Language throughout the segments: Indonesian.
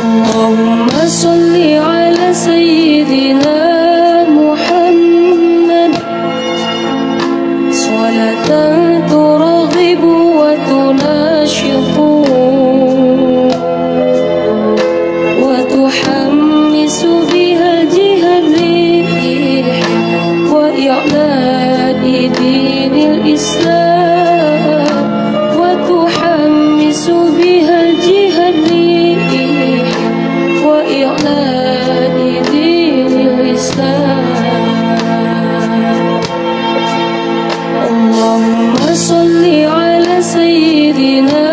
Allahumma sholli ala sayyidina Muhammad salatan turaghibu wa tunashiqu wa tuhammisu biha jihadih wa i'ladi dinil Islam wa tuhammisu biha jihadih wa i'ladi dinil Islam. Allahumma sholli ala sayyidina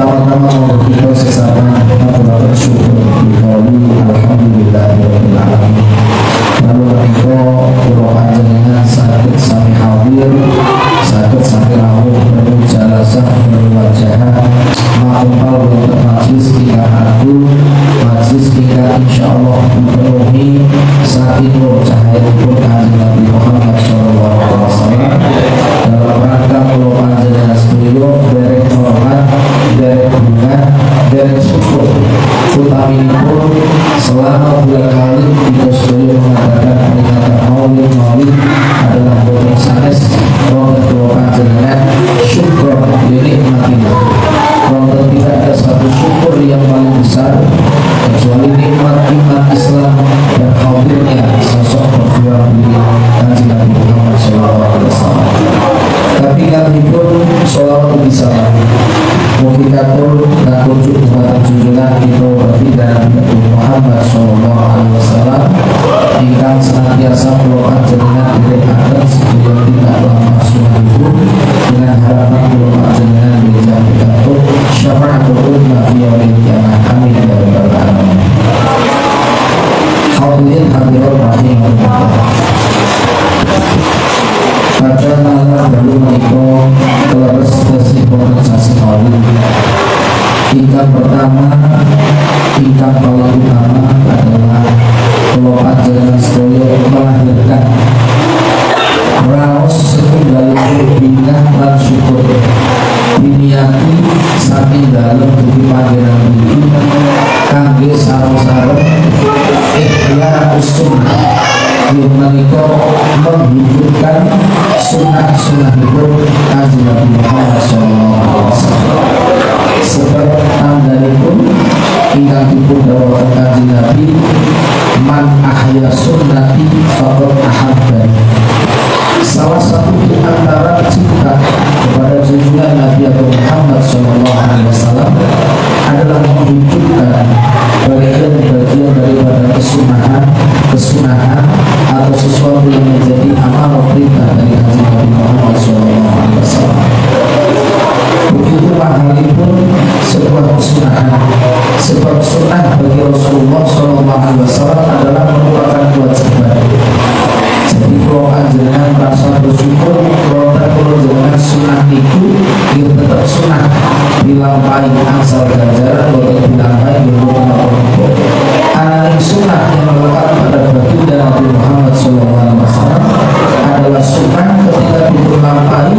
Pertama-tama mau kita sesama kita bersyukur dikali alhamdulillahirabbil alamin. Lalu menika kula panjenengan saged sami hadir, saged sami rawuh penuh jalasah berwajah ma'umpal wonten majlis ingkang agung, majlis ingkang insyaallah memenuhi saking cahayapun Kanjeng Nabi Muhammad sallallahu alaihi wasallam. Dalam rangka kula panjenengan sedaya derek hormat, derek bunga, derek syukur utaminipun selama bulan Maulid kita sedaya mengadakan peringatan Maulid adalah boten sanes wonten kula panjenengan syukur linikmatillah. Wonten tidak ada satu syukur yang paling besar kecuali nikmat iman Islam dan hadirnya sosok berjuang diri Kanjeng Nabi Muhammad SAW. Tapi kalipun sholawat bisa mukikatul dan kunjuk kepada junjungan kita baginda Nabi Muhammad SAW ingkang senantiasa kula panjenengan direkaken sedaya tindak langsung ibu dengan harapan kula panjenengan bisa pikantuk syafaatul ummah yaumil qiyamah. Amin ya rabbal alamin. Hadirin hadirat rahimahullah. Pada malam baru menikah telah resmi kompensasi Maulid. Ingkang pertama, ingkang paling utama adalah kalau panjenengan sedaya melahirkan raos setunggalipun bingah lan syukur diniati saking dalem dugi panjenengan iki kangge sareng-sareng ihya sunnah yang menika menghidupkan sunnah-sunnahipun Kanjeng Nabi Muhammad SAW. Sebab tandhanipun ingkang dipun dawuhaken Kanjeng Nabi, man ahya sunnati faqad ahabbani. Salah satu di antara cinta kepada junjungan Nabi Muhammad SAW adalah menghidupkan bagian-bagian daripada kesunahan atau sesuatu yang menjadi amal perintah dari Kanjeng Nabi Muhammad SAW. Begitu mahalipun sebuah kesunahan, sebab sunnah bagi Rasulullah SAW adalah merupakan kewajiban. Jadi kalau panjenengan merasa bersyukur, kalau panjenengan sunnah itu dia tetap sunnah dilampahi angsal ganjaran, kalau dilampahi berbuat anak sunnah yang melekat pada baginda Nabi Muhammad SAW adalah sunnah ketika dilampahi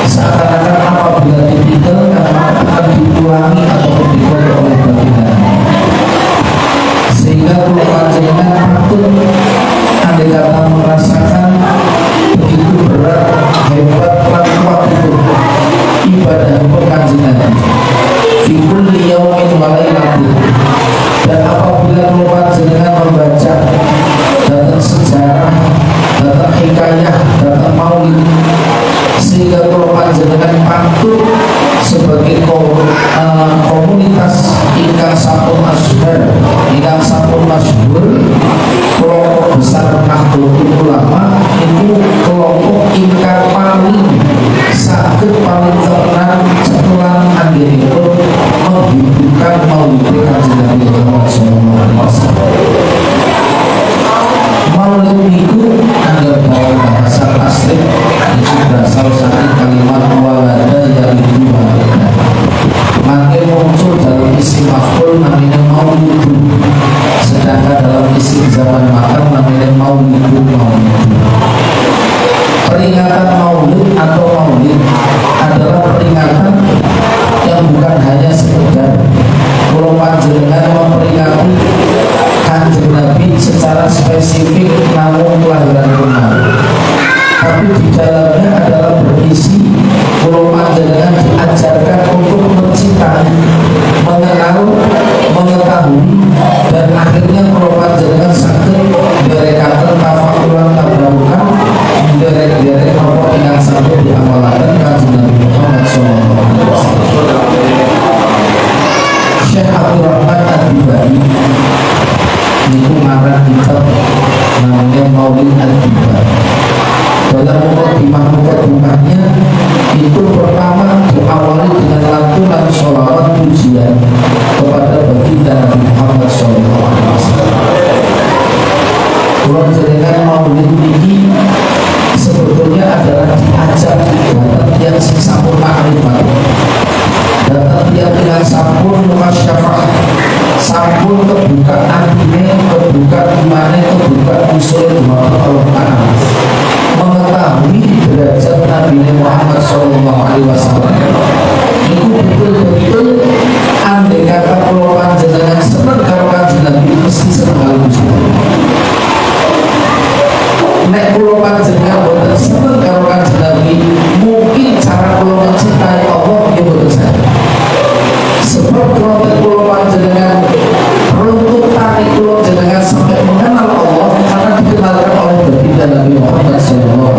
seakan-akan apabila ditinggalkan akan diulangi atau dibuat oleh baginda. Sehingga kalau panjenengan patut andai kata merasakan begitu berat, hebat, kuat itu ibadah Kanjeng Nabi fi kulli yaumin wa lailatin. Dan apabila panjenengan membaca datang sejarah, datang hikayah, datang maulid, sehingga panjenengan patut sebagai komunitas ingkang sampun masyhur kelompok besar Nahdlatul Ulama itu kelompok ingkang paling saged paling tenan cetulan anggenipun menghidupkan maulid Kanjeng Nabi Muhammad SAW. Maulid itu anggar bahasa asli itu berasal dari kalimat walada yang itu maka muncul dalam isim maf'ul namanya maulid, sedangkan dalam isim zaman makan namanya maulid. Peringatan maulid atau maulid adalah peringatan yang bukan hanya sekedar kalau panjenengan memperingati Kanjeng Nabi secara spesifik namun kelahiran kemarin, tapi di dalamnya adalah berisi kalau panjenengan diajarkan untuk mencintai, mengenal, mengetahui, dan akhirnya kalau panjenengan sakit derekakan tafakulan tabrahukan derek-derek apa yang sampai diamalakan Kanjeng Nabi Muhammad SAW. Syekh Abdurrahman Ad-Dibai itu ngarang kitab namanya Maulid Al-Dibai. dalam mukadimahnya itu pertama diawali dengan lantunan sholawat pujian kepada baginda Nabi Muhammad SAW. Kalau jaringan maulid ini sebetulnya adalah diajak datang yang sampun ma'rifat, datang yang sampun mukasyafah, sampun kebuka atine, kebuka imane, kebuka usul Allah Ta'ala, mengetahui derajat Nabi Muhammad SAW. Itu betul-betul andai kata kalau panjenengan senang kalau kanjeng Nabi mesti senang kalau nek kula panjenengan boten seneng karo kanjeng Nabi, mungkin cara kula mencintai Allah ya boten saged. Sebab kula panjenengan runtutan kula jenengan sampai mengenal Allah karena dikenalkan oleh baginda Nabi Muhammad SAW.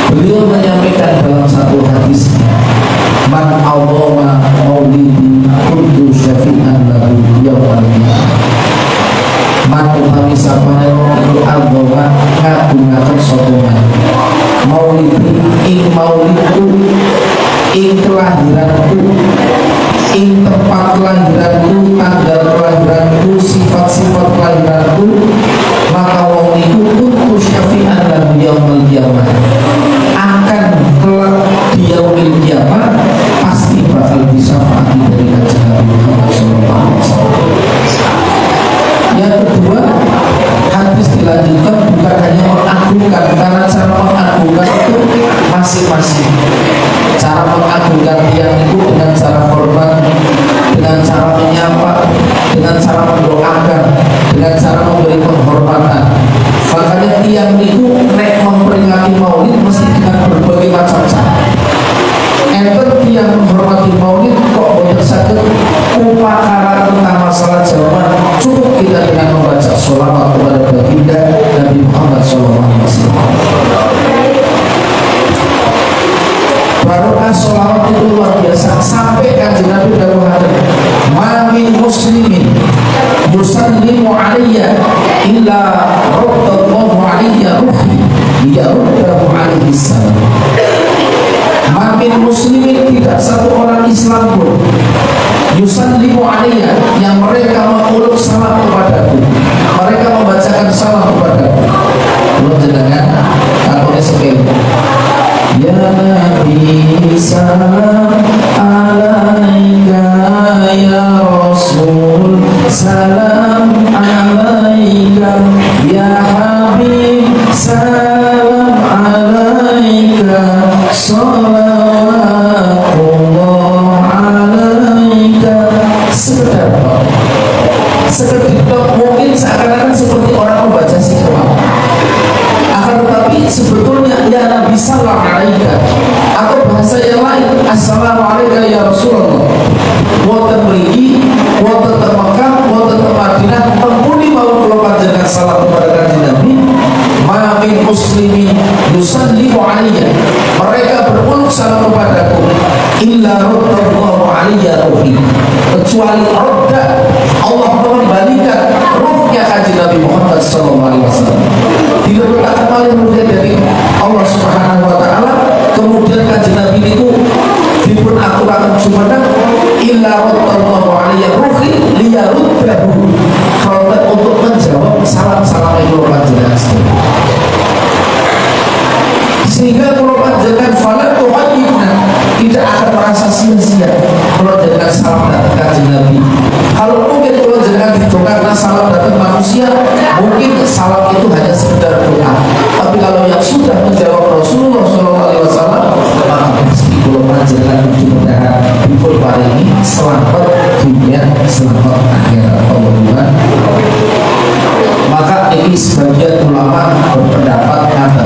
Beliau menyampaikan dalam satu hadisnya, man awwama maulidi kuntu syafi'an lahu yawmal qiyamah. Man utawi sapane wong iku agama ngagungaken sapa maulidi ing maulidku, ing kelahiranku, ing tempat kelahiranku, tanggal kelahiranku, sifat-sifat kelahiranku, maka wong iku kuntu syafi'an lahu yawmal qiyamah, akan kelak di yaumil qiyamah pasti bakal disyafaati dari kanjeng Nabi Muhammad SAW. Yang kedua, hadis dilanjutkan bukan hanya mengagungkan, karena cara mengagungkan itu masing-masing. Cara mengagungkan tiang itu dengan cara hormat, dengan cara menyapa, dengan cara mendoakan, dengan cara memberi penghormatan. Makanya tiang itu nek memperingati maulid mesti dengan berbagai macam cara. Enter tiang menghormati maulid kok banyak sakit upacara tentang masalah jawaban, cukup kita dengan membaca sholawat kepada baginda Nabi Muhammad SAW. Barokah sholawat itu luar biasa, sampai kanjeng Nabi dawuhaken, ma min muslimin yusallimu alayya illa raddallahu alayya ruhi liyaruddahu alaihi salam. Makin muslimin, tidak satu orang Islam pun yusallimu alayya, yang mereka menguluk salam kepadaku, mereka membacakan salam kepadaku. Belum jenengan kalau sepele, ya Nabi salam alaika, ya Rasul salam alaika, ya Habib salam alaika, salawatullah alaika. Sekedar mungkin seakan-akan seperti orang membaca sirah, akan tetapi sebetulnya ya Nabi salam alaika, atau bahasa yang lain assalamualaikum ya Rasulullah, wonten mriki, wonten teng Mekah, wonten teng Madinah, tempuni mau kula panjenengan salam kepada kanjeng Nabi. Ma min muslimin yusallimu alayya, mereka beruluk salam kepadaku, illa raddallahu alayya ruhi, kecuali rodda, Allah mengembalikan ruhnya kanjeng Nabi Muhammad SAW. Diletakkan kembali ruhnya dari Allah Subhanahu wa Ta'ala, kemudian kanjeng Nabi itu dipun aturaken jumeneng illa raddallahu alayya ruhi liyaruddahu, untuk menjawab salam-salam itu panjenengan. Sehingga kalau panjenengan fala tu'ayyibna, tidak akan merasa sia-sia kalau jenengan salam datang kanjeng Nabi. Kalau mungkin kalau jenengan didoakan salam datang manusia, mungkin salam itu hanya sekedar doa. Tapi kalau yang sudah menjawab Rasulullah SAW, maka pasti kalau panjenengan mudah-mudahan dipun paringi selamat dunia, selamat akhirat. Allahumma. Maka ini sebagian ulama berpendapat kata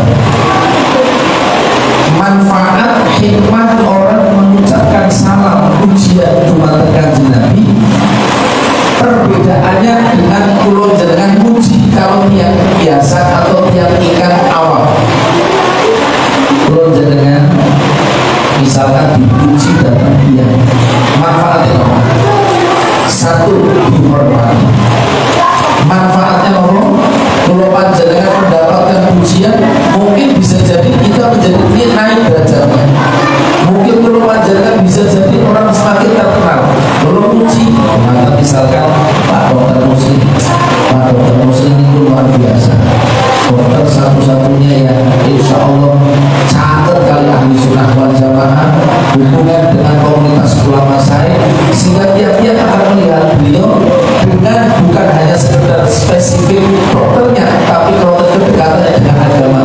manfaat hikmah orang mengucapkan salam pujian dumateng kanjeng Nabi, perbedaannya dengan kula jenengan muji kalau tiang biasa atau tiang ikan awam. Kula jenengan misalkan dipuji datang dia, manfaatnya apa? Satu, dihormati. Manfaatnya apa? panjenengan mendapatkan pujian, mungkin bisa jadi kita menjadi naik derajatnya. Mungkin kalau panjenengan bisa jadi orang semakin terkenal. Kalau puji, maka misalkan Pak Dokter Muslim itu luar biasa. Dokter satu-satunya yang insya Allah catat kali ahli sunnah wal jamaah, hubungan dengan komunitas ulama saya, sehingga tiap-tiap akan melihat beliau dengan bukan hanya sekedar spesifik dokternya, tapi kalau kedekatannya dengan agama.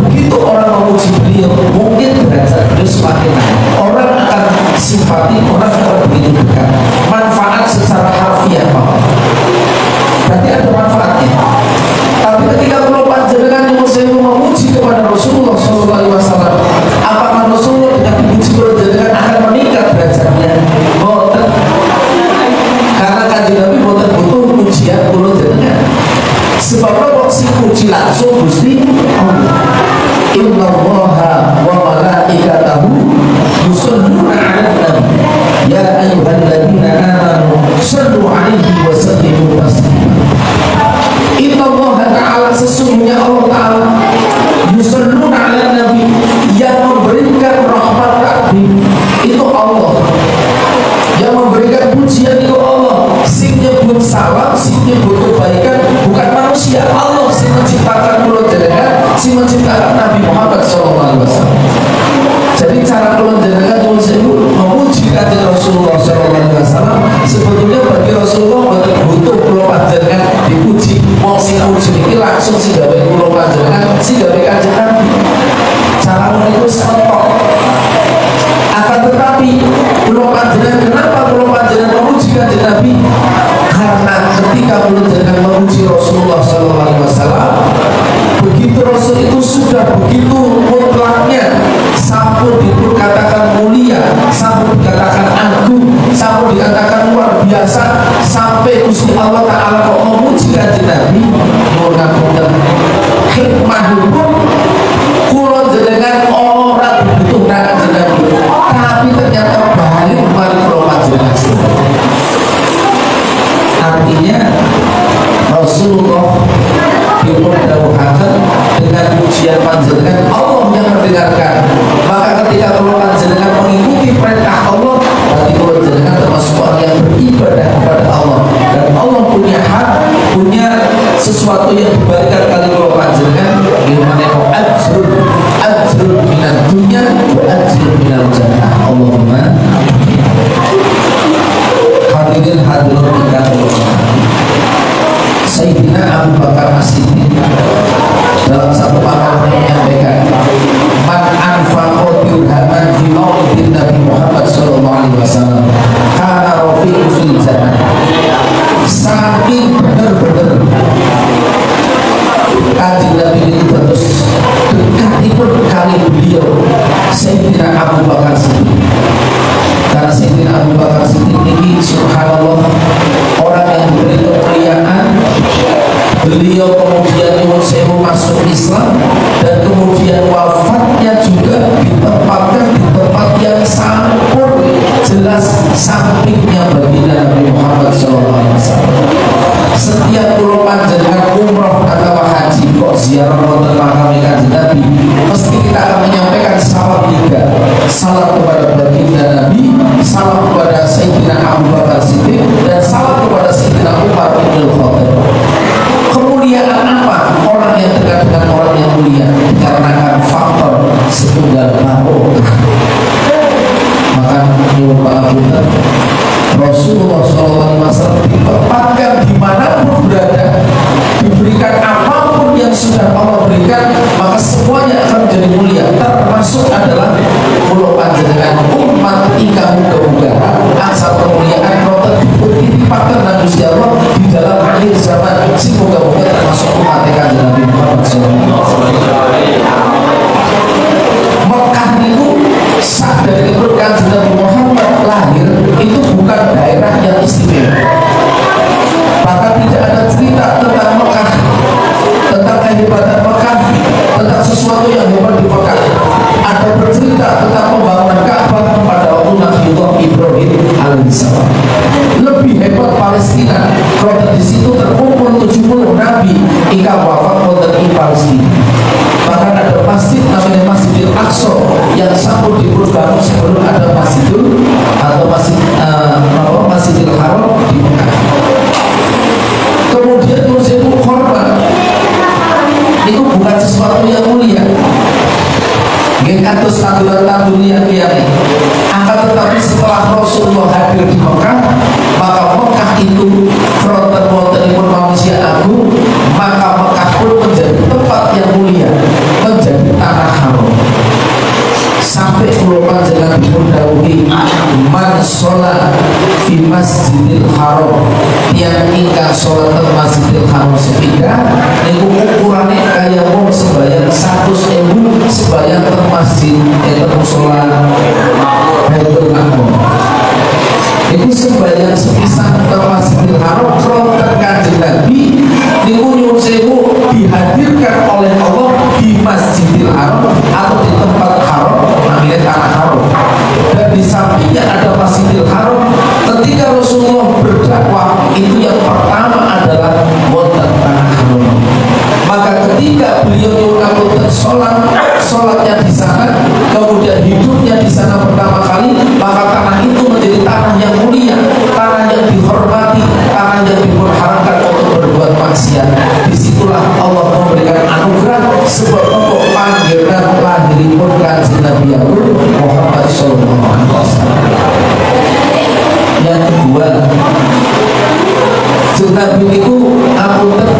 Begitu orang memuji beliau, mungkin derajat beliau semakin naik. Orang akan simpati, orang akan begitu dekat. Manfaat secara harfiah, Pak. Berarti ada manfaatnya. Tapi ketika kalau panjenengan memuji kepada Rasulullah SAW, apakah Rasulullah dengan dipuji panjenengan akan meningkat derajatnya? Boten. Karena kanjeng Nabi boten butuh pujian kula jenengan. Sebab kok si puji langsung Gusti Allah. Innallaha wa malaikatahu yusholluna 'alan nabi ya ayyuhalladzina amanu shallu 'alaihi wa sallimu taslima. Innallaha ta'ala, sesungguhnya Allah Ta'ala, yusholluna 'alan nabi, yang memberikan rahmat takdim itu Allah, yang memberikan pujian itu Allah. Sing nyebut salam, sing nyebut kebaikan bukan manusia, Allah sing menciptakan mulut jenengan, sing menciptakan Nabi Muhammad SAW. Jadi cara mulut jenengan memuji kanjeng Rasulullah SAW, sebetulnya bagi Rasulullah butuh mulut jenengan dipuji. Mau sing puji ini langsung sing gawe mulut jenengan, sing gawe kanjeng Nabi. Cara itu sementok. Akan tetapi mulut jenengan, kenapa mulut jenengan memuji kanjeng Nabi? Karena ketika mulut jenengan memuji Rasulullah SAW, begitu Rasul itu sudah begitu mutlaknya, sampun dikatakan mulia, sampun dikatakan agung, sampun dikatakan luar biasa, sampai Gusti Allah Ta'ala kok memuji kanjeng Nabi. Mudah-mudahan hikmahipun kula jenengan orang dibutuhkan kanjeng Nabi, tapi ternyata balik mari kula panjenengan. Artinya Rasulullah diperdauhaken dengan pujian panjenengan, Allah yang mendengarkan. Maka ketika kalau panjenengan mengikuti perintah Allah, berarti kalau panjenengan termasuk orang yang beribadah kepada Allah, dan Allah punya hak, punya sesuatu yang diberikan kali kalau panjenengan gimana kok ajrun minad dunya wa ajrun minal jannah. Allahumma hadirin hadirat dikatakan Sayyidina Abu Bakar As-Siddiq dalam satu makalah menyampaikan, man anfaqa dirhaman fi maulidin Nabi Muhammad SAW kana rafiqu fil jannah. Saking benar-benar kanjeng Nabi itu terus dekatipun kali beliau Sayyidina Abu Bakar Siddiq. Karena Sayyidina Abu Bakar Siddiq ini subhanallah orang yang diberi kemuliaan. Beliau kemudian masuk Islam, dan kemudian wafatnya juga ditempatkan di tempat yang sampun jelas sampingnya baginda Nabi Muhammad SAW. Setiap pulau panjenengan umroh atau haji kok ziarah wonten makam kanjeng Nabi, mesti kita akan menyampaikan salam tiga. Salam kepada baginda Nabi, salam kepada Sayyidina Abu Bakar Siddiq, dan salam kepada Sayyidina Umar bin Khattab. Kemuliaan apa? Orang yang dekat dengan orang yang mulia dikarenakan faktor setunggal barokah. Maka Rasulullah SAW ditempatkan dimanapun berada, diberikan apapun yang sudah Allah berikan, maka semuanya akan menjadi mulia. Termasuk adalah pulau panjenengan umat ika muga-muga asal kemuliaan rotan dititipkan dan Gusti Allah di dalam akhir zaman. Si moga-moga termasuk umat kanjeng Nabi Muhammad SAW. Mekah itu saat dari kanjeng Nabi Muhammad lahir itu bukan daerah yang istimewa. Bahkan tidak ada cerita tentang Mekah, tentang kehebatan Mekah, tentang sesuatu yang hebat di Mekah. Ada bercerita tentang pembangunan Ka'bah pada waktu Nabiullah Ibrahim alaihissalam. Lebih hebat Palestina, kalau di situ terkumpul 70 nabi ika wafat dipun bangun sebelum ada Masjidul atau Masjidil Haram di Mekah. Kemudian itu korban itu bukan sesuatu yang mulia. Kados tanduran-tanduran yang kiai. Akan tetapi setelah Rasulullah hadir di Mekah, maka Mekah itu fronten wontenipun manusia agung, maka Mekah pun menjadi tempat yang mulia, menjadi tanah haram. Sampai kula panjenengan dipun dawuhi man sholat fi Masjidil Haram, yang ingkang sholat di Masjidil Haram sepindah niku ukurane kaya wong sembayang 100.000 sembayang di masjid mushola Baitul Maqdis. Iku sembayang sepisan di Masjidil Haram fronten Kanjeng Nabi niku nyuwun sewu dihadirkan oleh Allah di Masjidil Haram atau di tempat haram namanya tanah haram, dan di sampingnya ada Masjidil Haram. Ketika Rasulullah berdakwah itu yang pertama adalah wonten tanah haram. Maka ketika beliau nyuwun sholatnya di sana, kemudian hidupnya di sana pertama kali, maka tanah itu menjadi tanah yang mulia, tanah yang dihormati, tanah yang diperharamkan untuk berbuat maksiat. Disitulah Allah memberikan anugerah sebab untuk panggilan lahiripun Kanjeng Nabi Muhammad sallallahu alaihi wasallam. Yang kedua, Nabi itu apunten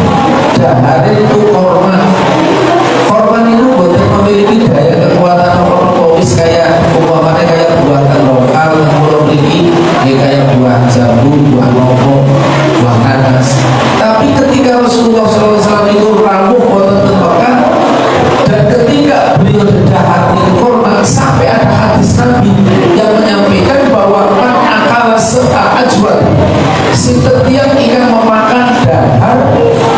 dahare itu korban itu boten memiliki daya kekuatan apa-apa wis kayak umpamane kayak buatan lokal kula mriki kayak buah jambu, buah lopo, buah nanas. Tapi ketika Rasulullah SAW itu rawuh wonten teng Mekah, dan ketika beliau dahar korban, sampai ada hadis Nabi yang menyampaikan bahwa man akala serta ajwad, setiap ingin memakan dahar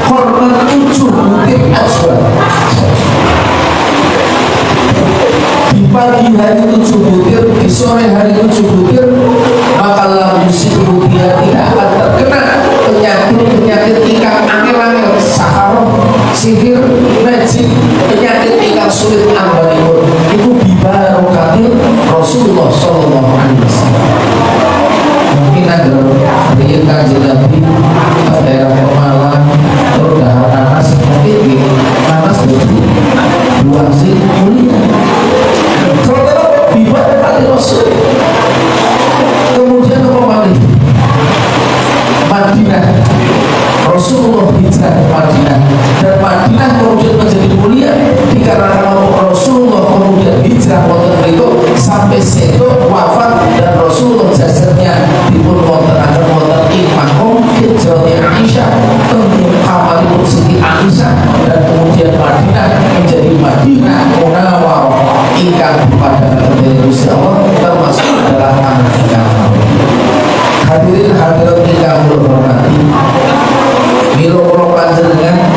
korban 7 butir ajwad, di pagi hari 7 butir, di sore hari 7 butir, maka lam yusibu dia tidak akan terkena penyakit ingkang angel-angel, saharoh, sihir, magic, penyakit ingkang sulit anggalipun. Itu bibarokatil Rasulullah sallallahu alaihi wasallam. Mungkin ada riyen Kanjeng Nabi daerah Pemalang terus dahar nanas, mungkin nanas itu buah sih mulia. Kalau bibarokatil Rasul. Kemudian apa lagi? Madinah. Rasulullah hijrah ke Madinah, dan Madinah kemudian menjadi mulia dikarenakan Rasulullah kemudian hijrah wonten itu sampai sedo wafat, dan Rasulullah jasadnya dipun wontenaken wonten ing makom hijrahnya Aisyah teng kamaripun Siti Aisyah, dan kemudian Madinah menjadi Madinah Munawwarah ingkang dipadangaken dening Gusti Allah, termasuk adalah tanah ingkang hadirin hadirat ingkang kula hormati. Milo kula panjenengan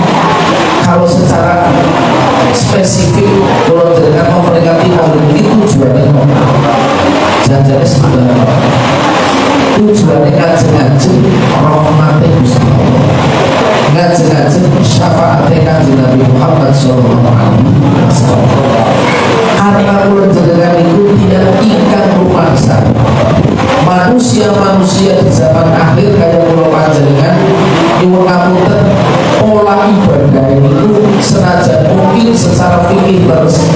kalau secara spesifik kula panjenengan mau mendekati maulid itu tujuannya janjane sebenarnya tujuannya ngajeng-ngajeng rahmate Gusti Allah, ngajeng-ngajeng syafaate Kanjeng Nabi Muhammad sallallahu alaihi wasallam. Karena kula panjenengan itu tidak ingkang rumaksa manusia-manusia di zaman akhir kayak kula panjenengan nyuwun ngapunten pola ibadah itu senajan mungkin secara fikih terus,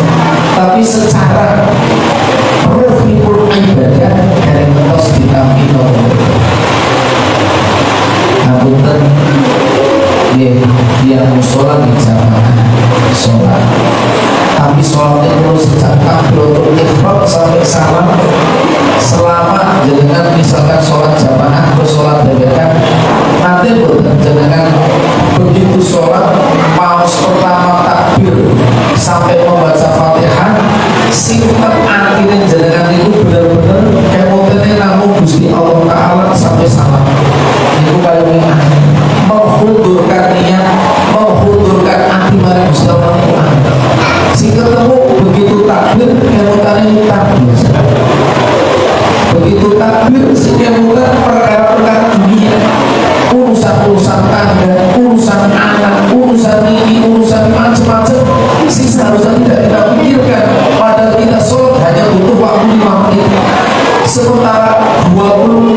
tapi secara ruhipun ibadah dari ngertos ditampi nopo. Ngapunten nggih yang mushola di jamaah sholat, tapi sholatnya perlu sejak takbiratul ihram sampai salam. Selama jenengan misalkan sholat jamaah atau sholat dadakan, nanti bukan jenengan begitu sholat mau pertama takbir sampai membaca Fatihah, simpen akhirnya jenengan itu benar-benar kemudian namun Gusti Allah Ta'ala sampai salam. Itu kayak menghudurkan niat, menghudurkan hati mari Gusti Allah Ta'ala. Si ketemu begitu takbir, kemudian itu takbir. Begitu takbir setiap bulan perkara-perkara dunia, urusan-urusan tangga, urusan anak, urusan ini, urusan macam-macam, sih seharusnya tidak kita pikirkan. Padahal kita sholat hanya butuh waktu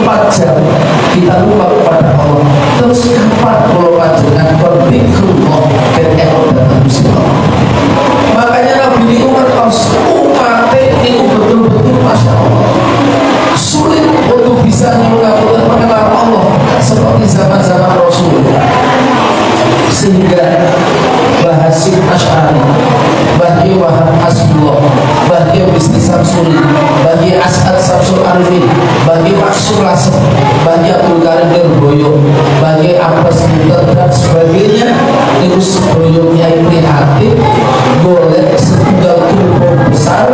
24 jam kita lupa kepada Allah. Terus kapan kalau panjenengan berzikrullah ben eko datang Gusti Allah. Makanya Nabi niku ngertos umat niku betul-betul Masya Allah sulit untuk bisa nyuruh mengenal Allah seperti zaman-zaman Rasul, sehingga Bahasim Asy'ari, Bahya Wahab Hasbullah, Bahya Bisni Samsuri, Bahya As'ad Samsul Arifin, Bahya Maksur Lasem, Bahya Abdul Karim Derboyo, Bahya Abbas Buter dan sebagainya. Itu sebelumnya prihatin boleh setunggal gerbong besar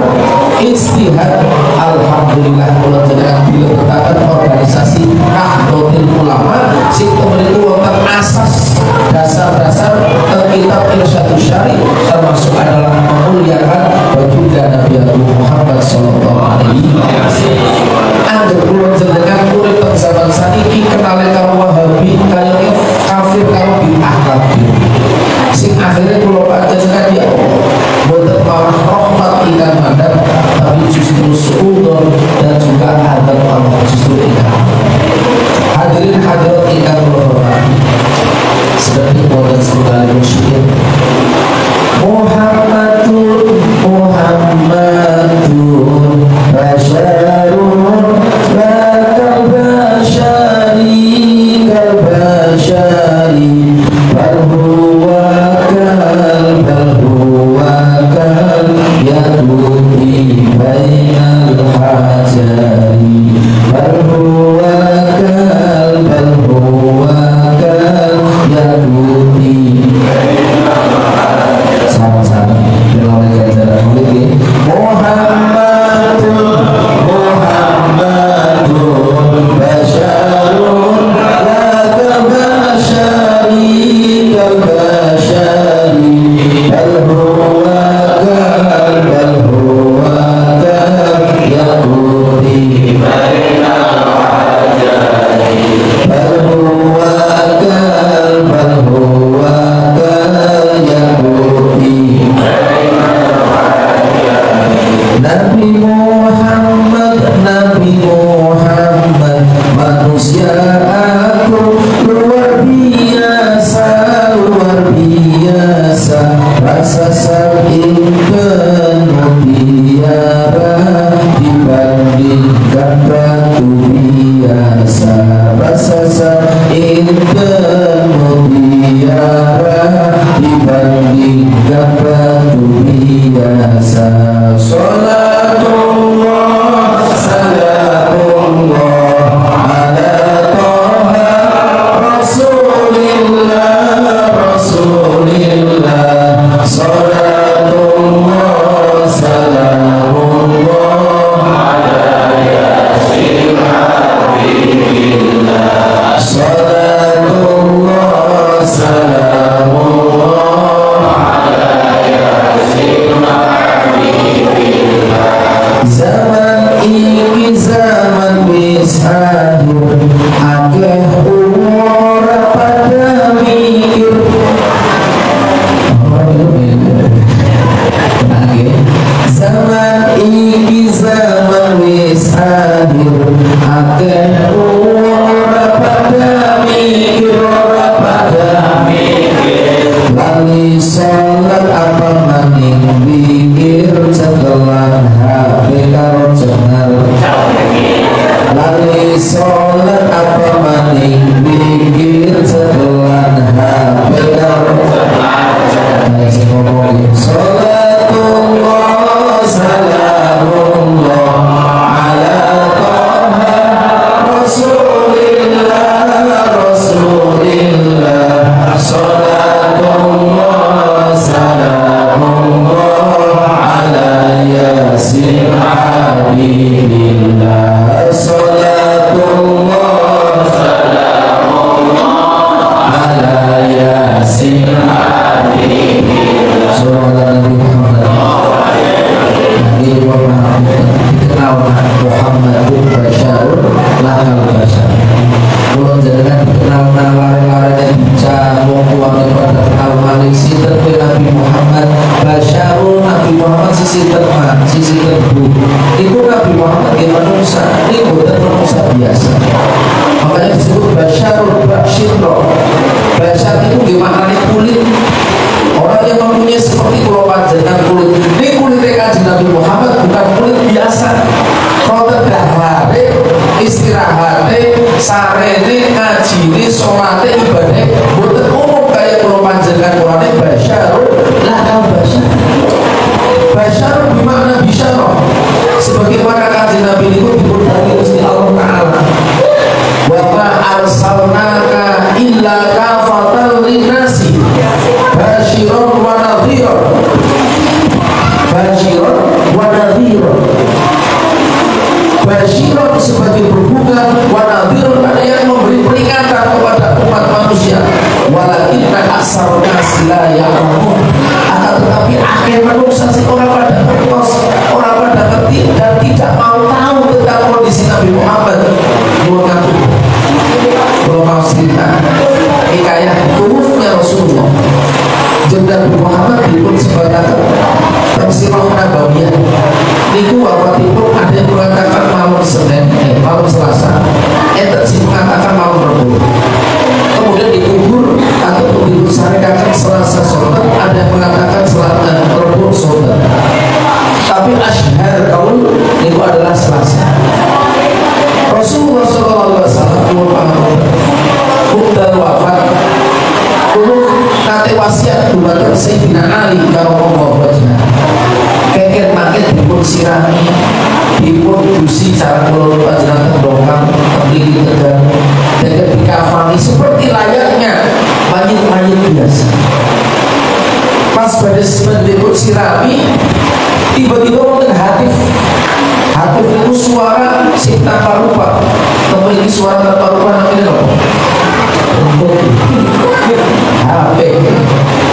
ijtihad. Alhamdulillah kalau jenengan bila berkata organisasi Nahdlatul Ulama sing memiliki wonten asas dasar-dasar kitab Irsyadus Syari, termasuk adalah memuliakan baginda Nabi Muhammad sallallahu alaihi wasallam. Angger kula jenengan urip teng zaman saniki kenale karo Wahabi kaya kafir karo bid'ah kafir. Sing akhirnya kula panjenengan ya Allah boten malah rahmat ikan mandap, tapi justru suudon dan juga adab Allah justru ikan. Hadirin hadirat ikan hormati, sedang dibuat sekali musyikin Muhammadun Basyarun Lakal Basyari Kal Basyari Balhuwa Kal Yadubi Bainal Hajari Balhuwa Kal Yadubi sama-sama dalam ajaran murid Muhammadun Basyarun Lakal Basyari Kal Basyari Balhuwa Kal Yadubi Bainal Hajari Balhuwa Kal Yadubi Nabi Muhammad manusia aku luar biasa rasa saking penuh biara dibandingkan batu biasa, rasa saking penuh biara dibandingkan batu biasa. Salatullah salamullah ala toha Rasulillah salatullah salamullah ala yasin habibillah salatullah salamullah ala yasin habibillah. Zaman ini zaman wis akhir, akeh umur pada mikir. Zaman ini zaman wis akhir, akeh umur pada mikir, lali sholat apa maning pikir cekelan HP karo cengar. Lali sholat apa maning pikir cekelan HP karo cengar. Salatullah salamullah ala toha Rasulillah salatullah salamullah ala yasin habibillah salatullah salamullah ala yasin habibillah. Salam Nabi Muhammad dikenal Muhammadun Basyarun Lakal Basyari. Kalau jangan dikenal lari-larinya bicara wong-wong pada kenal malik sinten Nabi Muhammad Basyarun. Nabi Muhammad sisi terbu itu Nabi Muhammad yang manusia ini bukan manusia biasa. wonten dahlare istirahate sarene ngajine salate ibadah mboten umum kaya kula panjenengan Qur'ane basyarun la basyarun bermakna bisyarah sebagaimana kanjeng Nabi niku dipun dawuhi Gusti Allah Ta'ala wa ma arsalnaka illa kafatan linnasi basyiran wa nadhiran basyiran sebagai berbuka wa nadhiran ada yang memberi peringatan kepada umat manusia walakinna aksarun nasi la ya'lamun akan tetapi akhir manusia orang pada ngertos orang pada ngerti dan tidak mau tahu tentang kondisi Nabi Muhammad mengaku belum mau cerita hikayah hurufnya Rasulullah jenderal Muhammad dipun sebagai tafsirah Nabawiyah niku wafatipun ada yang mengatakan malam Senin malam Selasa enten sih mengatakan malam Rabu kemudian dikubur atau disampaikan Selasa sore ada yang mengatakan Selasa Rabu sore tapi asyhar kaul itu adalah Selasa. Rasulullah SAW mungdal wafat kulo nate wasiat dumateng Sayyidina Ali karramallahu wajhah keket maket dipun sirami dipun dusi cara kulo panjenengan tembokang temliki tegang keket dikafani seperti layaknya mayit-mayit biasa pas pada dipun sirami tiba-tiba wonten hatif itu suara sing tanpa rupa memiliki suara tanpa rupa namanya apa? HP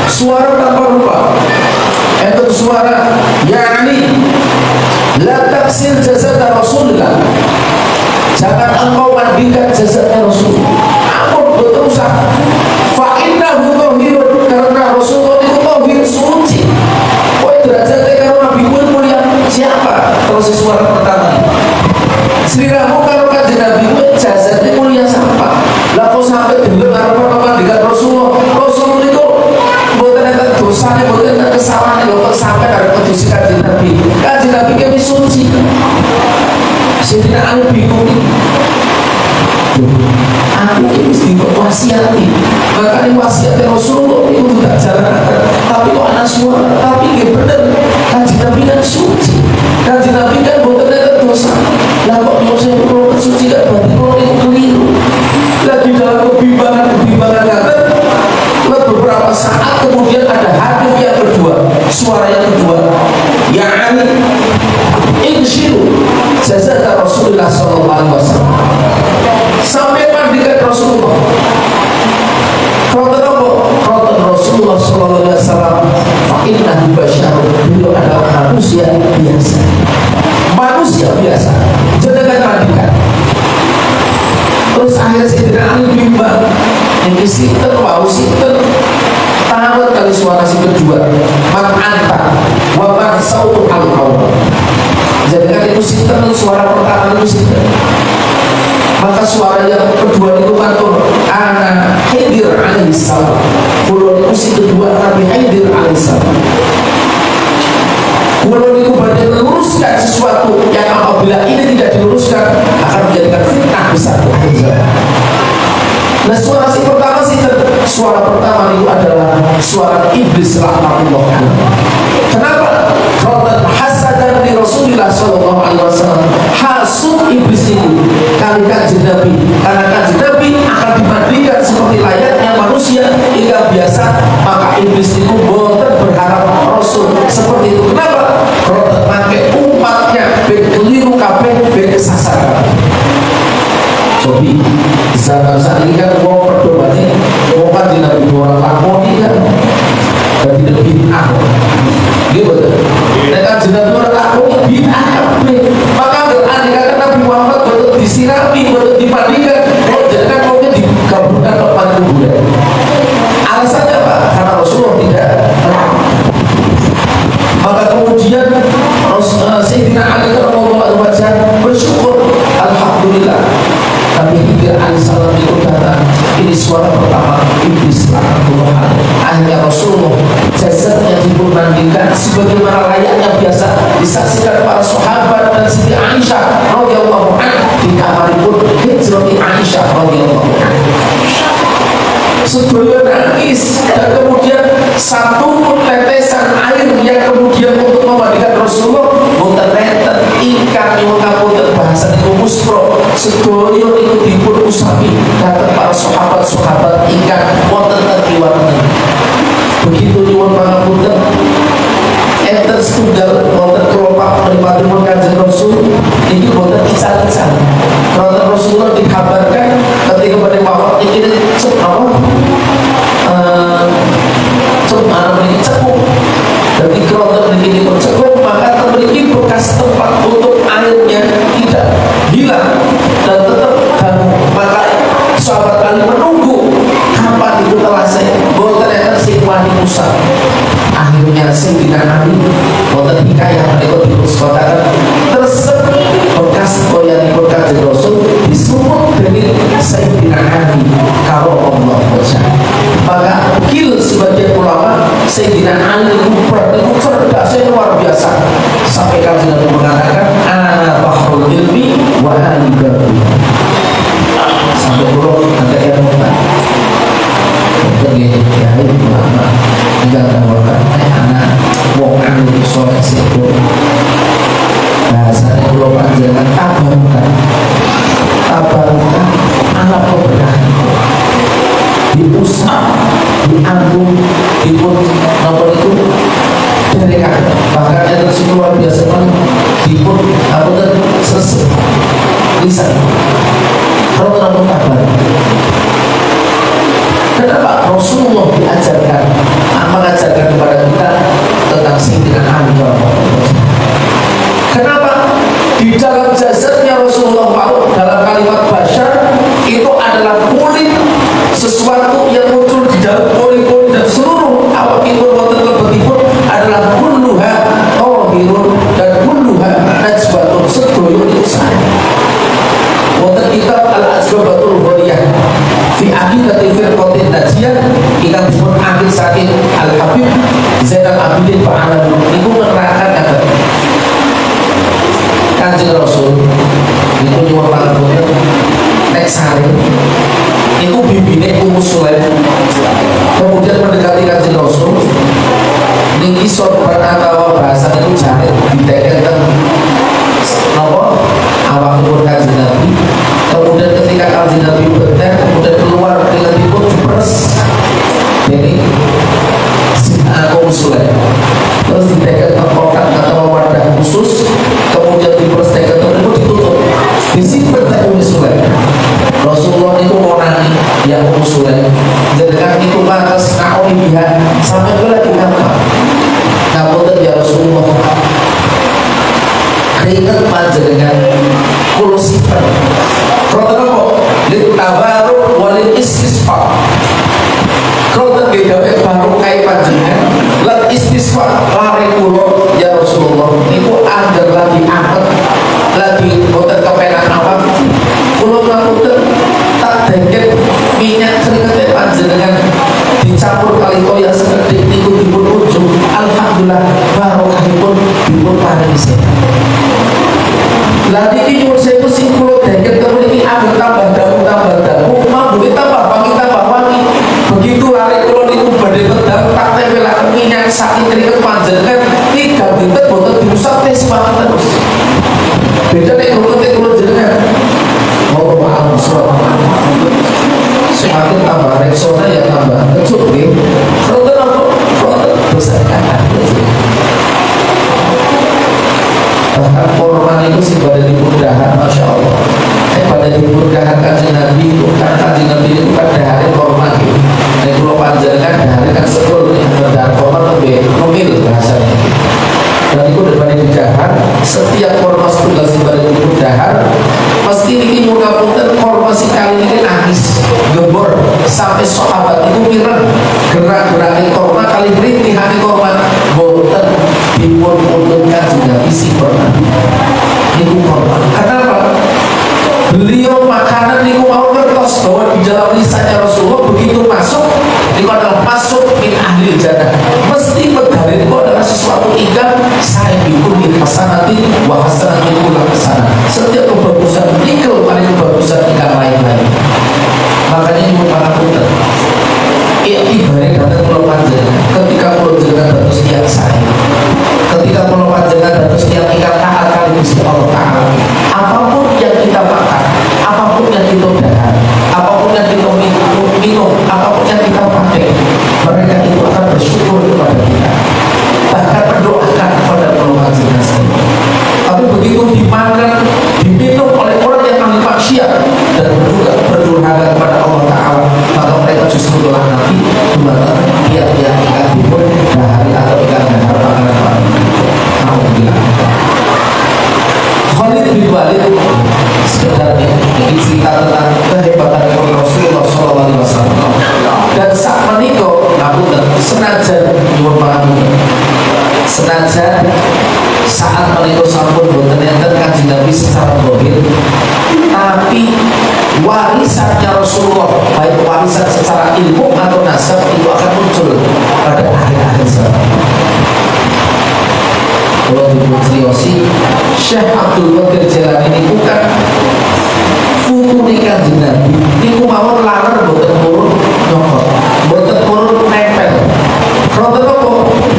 suara tanpa rupa itu suara yakni la taksir jasad Rasulullah jangan engkau mandikan jasadnya Rasul ampun betul usah fa innahu tahirun karena Rasulullah itu tahir suci derajatnya kalau Nabi mulia siapa? Terus suara pertama seliramu kalau kanjeng Nabi jasadnya mulia siapa? Lah kok sampai dulu karo pemandikan Rasulullah itu mboten enten dosane mboten enten kesalahan kok sampai karo kedusi kanjeng Nabi kami suci Sayyidina Ali bingung aku ini mesti wasiati makanya wasiatnya Rasulullah itu tidak jalan tapi kok anak suara tapi ini benar kanjeng Nabi kan suci kanjeng Nabi kan bukan ada dosa lah kok dosa perlu suci gak berarti kalau itu keliru lagi dalam kebimbangan kata beberapa saat kemudian ada hadis yang kedua suara yang kedua yakni insyiru jasad Rasulullah SAW sampai mandikan Rasulullah Rasulullah SAW fa'inna basyarun beliau adalah manusia biasa jangan mandikan terus akhirnya Sayyidina Ali bimbang ini sinten wau sinten tamat kali suara si kedua man anta wa man sautu al-qaum jangan itu sinten suara pertama itu sinten maka suara yang kedua itu matur ana Khidir alaihissalam kulon itu si kedua Nabi Khidir alaihissalam kulon itu berarti meluruskan sesuatu yang apabila ini tidak diluruskan akan menjadikan fitnah besar nah suara si pertama suara pertama itu adalah suara iblis laknatullah kenapa? Karena hasadan di Rasulullah SAW hasud iblis itu kali kanjeng Nabi karena kanjeng Nabi akan dimandikan seperti layaknya manusia hingga biasa maka iblis itu boten berharap Rasul seperti itu kenapa? Karena pakai umatnya keliru kabeh kesasar jadi zaman saat ini kan mau perdoanya mau kan di Nabi orang lakoni kan dan tidak bid'ah gitu betul dan kan jenazah orang lakoni bid'ah maka andai kata Nabi Muhammad betul disirami betul dimandikan kalau jangan maunya digabungkan depan kuburan alasannya apa? Karena Rasulullah tidak maka kemudian Sayyidina Ali radhiyallahu anhu bersyukur alhamdulillah tapi Khidir alaihissalam itu datang ini suara pertama iblis laknatullah akhirnya Rasulullah jasadnya dimandikan sebagaimana layaknya biasa disaksikan para sahabat dan Siti Aisyah kamaripun hijrati Aisyah radhiyallahu anha. Sedaya nangis, dan kemudian satu tetesan air yang kemudian untuk memandikan Rasulullah boten enten ingkang nyuwun ngapunten bahasa niku muspro sedaya niku dipun usapi dhateng para sahabat-sahabat ingkang wonten teng kiwaten. Begitu nyuwun pangapunten enten setunggal wonten kelopak mripatipun Kanjeng Rasul iki boten ical-ical. Kanjeng Rasulullah dikabarkan ketika pada wafat iki cekuk dan dikerontong begini cekuk, maka memiliki bekas tempat untuk airnya tidak hilang dan tetap maka sahabat kali menunggu kapan itu telah saya bahwa ternyata si wani Musa akhirnya Sayyidina Ali wonten hikayah menika dipuskataken tersebut bekas koyan bekas Rasul disebut dengan Sayyidina Ali kalau Allah baca. Maka kil sebagian ulama Sayyidina Ali itu cerdasnya luar biasa sampai Kanjeng Nabi mengatakan ana bahrul ilmi wa ana babu sampai pulau ada yang mengatakan begini ya ulama tinggal tawarkan anak wong anu soleh situ bahasanya pulau panjangan tabarukan anak keberkahan diusap, diambung, dipun nomor itu dari kakak bahkan yang tersebut luar biasa kan dipun apa dan selesai lisan kalau menambah kabar kenapa Rasulullah diajarkan mengajarkan kepada kita tentang Sayyidina Ali kenapa di dalam jasadnya Rasulullah dalam kalimat basyar itu adalah kulit sesuatu yang muncul di dalam pori-pori dan seluruh awak itu wonten lebetipun adalah kulluha tahirun dan kulluha najbatun sedoyo itu saya wonten kitab al-asbabatul ghaliyah fi aqidati firqatin najiyah ingkang dipun akhir saking al-habib Zainal Abidin Pak Alamin niku menerangkan Kanjeng Rasul niku nyuwun pangapunten nek sare niku bibine Ummu Sulaim kemudian mendekati Kanjeng Rasul niki sorban atau bahasa niku jarit dideket teng napa awakipun Kanjeng Nabi kemudian ketika Kanjeng Nabi berteh kemudian keluar keletipun dipres dari Ummu Sulaim terus dideket teng kotak atau wadah khusus kemudian dipres deket itu ditutup disimpen teng Ummu Sulaim. Rasulullah itu mau nani yang Ummu Sulaim jadikan itu lantas naon biha sampai ke lagi apa ya Rasulullah keringet panjenengan kulo simpen kroten apa lil tabaruk walil istisqa kroten gawe baru kai panjenengan lan istisqa lare kulo ya Rasulullah niku angger lagi anget lagi boten kepenak apa kulo ngapunten tak deket minyak keringet panjenengan dicampur kali toya sekedhik niku dipun ujung alhamdulillah barokahipun dipun paringi sehat. Lah niki nyuwun sewu sing kula deket mriki angger tambah damu mambuke tambah wangi. Begitu lari kula niku badhe pedang tak tempelaken minyak saking keringet panjenengan 3 dinten boten diusap teh semangat terus. Beda nek kula jenengan mau maaf semakin tambah reksona ya tambah kecut nih kroten apa? Kroten besar bahkan korban itu sih pada dimudahan Masya Allah pada dimudahan Kanjeng Nabi itu kan Kanjeng Nabi itu kan dahari korban gitu dan kalau panjangkan dahari kan sepuluh dan korban lebih memil bahasanya dan itu daripada dimudahan setiap korban setunggal sih pada dimudahan pasti ini nyukapunten korban si kali ini nangis gebor sampai sahabat itu mireng gerak-geraknya korban kali rintihan korban boten dipun-puntunkan juga isi korban niku korban kenapa? Beliau makanan niku mau ngertos bahwa di dalam lisannya Rasulullah begitu masuk niku adalah masuk min ahli jannah mesti medali itu adalah sesuatu ingkang saya bikun min hasanati wa hasanati kula hasanah setiap kebagusan nikel Walid sekedar ini cerita tentang kehebatan Rasulullah SAW. Dan saat menikah, senajan senajan saat menikah sampun boten enten Kanjeng Nabi secara zahir, tapi warisannya Rasulullah, baik warisan secara ilmu atau nasab, itu akan muncul pada akhir-akhir zaman. Kalau diputriosi Syekh Abdul Qadir Jailani ini bukan futune Kanjeng Nabi, niku mawon laler boten purun nyokot, boten purun nempel. Kroten apa?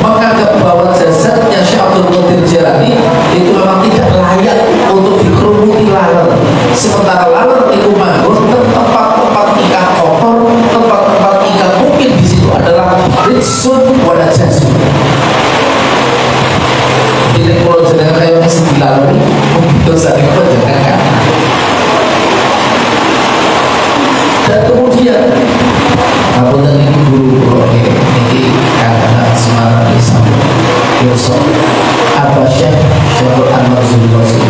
Menganggap bahwa jasadnya Syekh Abdul Qadir Jailani itu memang tidak layak untuk dikerumuti laler. Sementara laler itu manggon tempat-tempat ikan kotor, tempat-tempat ikan mungkin di situ adalah ritsun wa najasun. Ini kalau jenengan kayak masih dilalui, mungkin saat itu jenengan. Dan kemudian apa tadi guru ini anak Semarang di sana, Yosef Abah Syekh Anwar Zulfasi.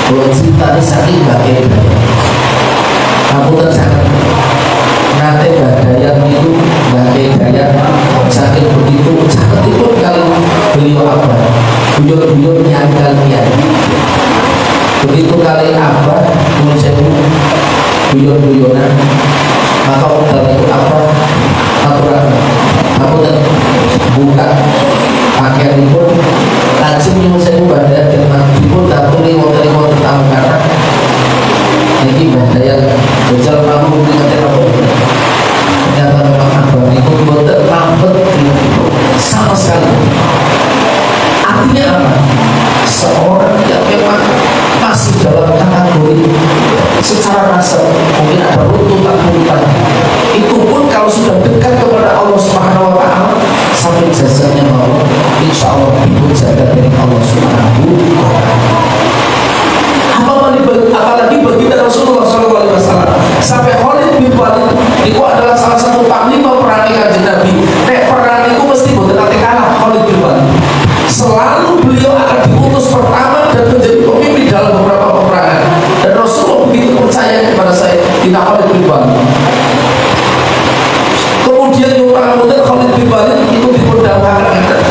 Kalau cerita ini saking bagai aku tersangat nanti badayan itu bagai daya saking begitu sangat itu kali beliau apa beliau nyanyi kalian begitu kali apa menurut saya beliau-beliaunan maka udah itu apa aturan aku dan buka pakaian itu lazim yang saya badan dengan itu tak boleh mau tentang karena ini badan berjalan mampu dengan apa ternyata memang abang itu betul lambat sama sekali. Artinya apa? Seorang yang memang masih dalam kategori secara nasab mungkin ada runtutan itu pun kalau sudah dekat kepada Allah Subhanahu Wa Taala sampai jasadnya mau insya Allah itu jaga dari Allah Subhanahu Wa Taala. Apalagi baginda Rasulullah SAW sampai Khalid bin Walid itu adalah salah satu panglima perang Kanjeng Nabi. Perang itu mesti boten ate kalah Khalid bin Walid. Selalu beliau akan diutus pertama dan menjadi pemimpin dalam beberapa peperangan. Dan Rasulullah begitu percaya kepada saya, kita Khalid bin Walid. Kemudian yang perang Badar Khalid bin Walid itu diperdagangkan.